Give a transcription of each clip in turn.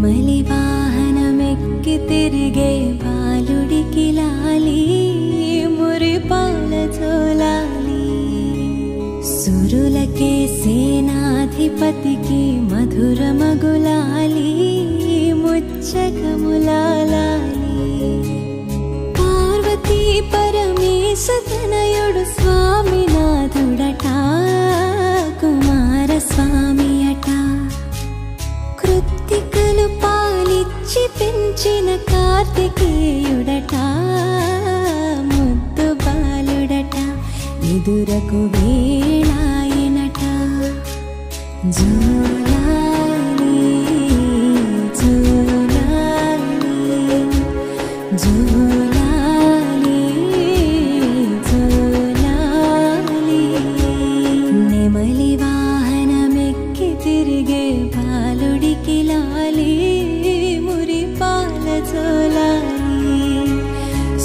నెమలి వాహనమెక్కి తిరిగే బాలుడికి లాలి మురిపాల జోలాలి సురులకే సేనాధిపతికి మధుర మగులాలి ముచ్చకములాలి పార్వతీ పరమేశ తనయుడు స్వామినాథుడట కుమార స్వామి అట కృత్తికలు పాలిచ్చి పెంచిన కార్తికేయుడట ముద్దు బాలుడట ఎదురకు వేళాయనట జోలాలి జోలాలి జోలాలి జోలాలి నెమలి వాహనమెక్కి తిరిగే బాలుడికి లాలి మురిపాల జోలాలి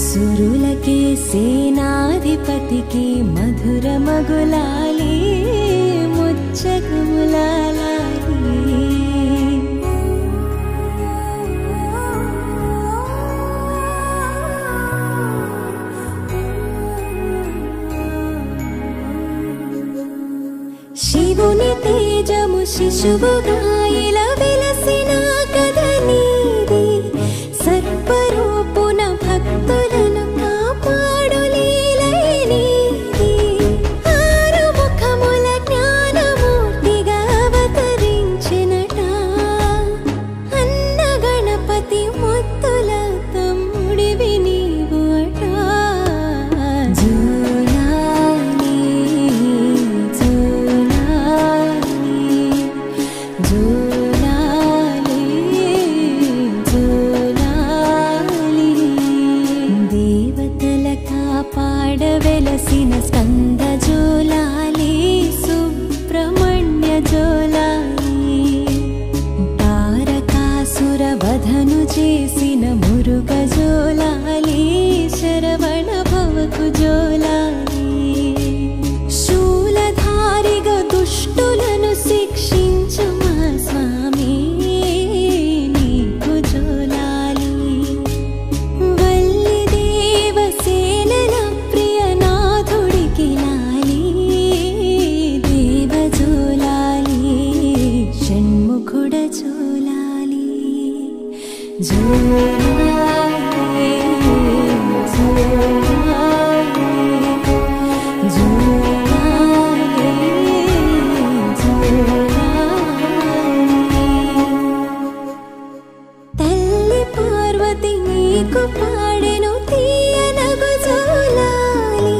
సురులకే సేనాధిపతికి మధుర మగులాలి ముచ్చకములాలి శివుని తేజము శిశువుగా ఇలా వెలసిన కదనీది సర్వరూపున భక్తులను కాపాడు లీలైనీది ఆరు ముఖముల జ్ఞానమూర్తిగా అవతరించినట అన్న గణపతి ముత్తుల తమ్ముడివి నీవు అట జోలాలి జోలాలి జోలాలి దేవతల కాపాడవెలసిన స్కంద జోలాలి సుబ్రహ్మణ్య జోలాలి తారకాసుర వధను చేసిన మురుగ జోలాలి శరవణ భవకు జోలాలి శూలధారిగా దుష్టులను శిక్షించు మా స్వామి నీకు జోలాలి వల్లి దేవసేనల ప్రియనాథుడికి లాలి దేవ జోలాలి షణ్ముఖుడ జోలాలి జోలాలి జోలాలి తల్లి పార్వతి నీకు పాడెను తీయనగు జోలాలి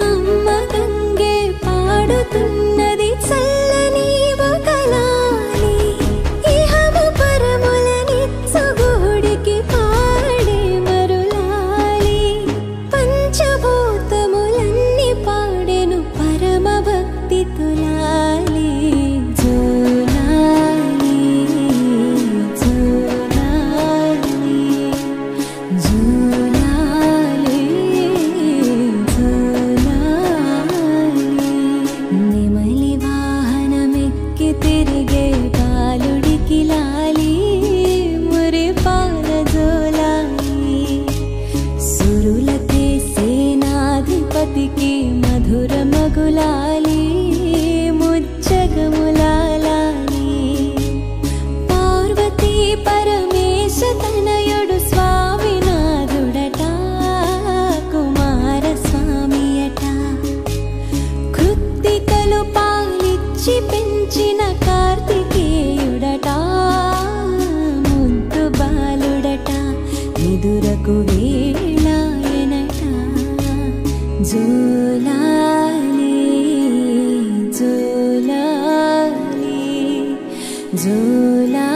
అమ్మ గంగే పాడుతున్నది చల్లని ఒకలాలి ఇహము పరముల నిత్సగోడికి పాడే మరులాలి పంచభూతములన్నీ పాడెను పరమ భక్తి తులాలి జోలాలి జోలాలి జోలాలి జోలాలి నెమలి వాహనమెక్కి తిరిగే బాలుడికి లాలి మురిపాల జోలాలి సురులకే సేనాధిపతికి మధుర మగులాలి ముచ్చగములాలి పార్వతీ పరమేశ తనయుడు స్వామినాథుడట కుమార స్వామి అట కృత్తికలు పాలిచ్చి పెంచిన కార్తికేయుడట ముద్దు బాలుడట ఎదురకు వేళాయనట జోలాలి జోలాలి జోలాలి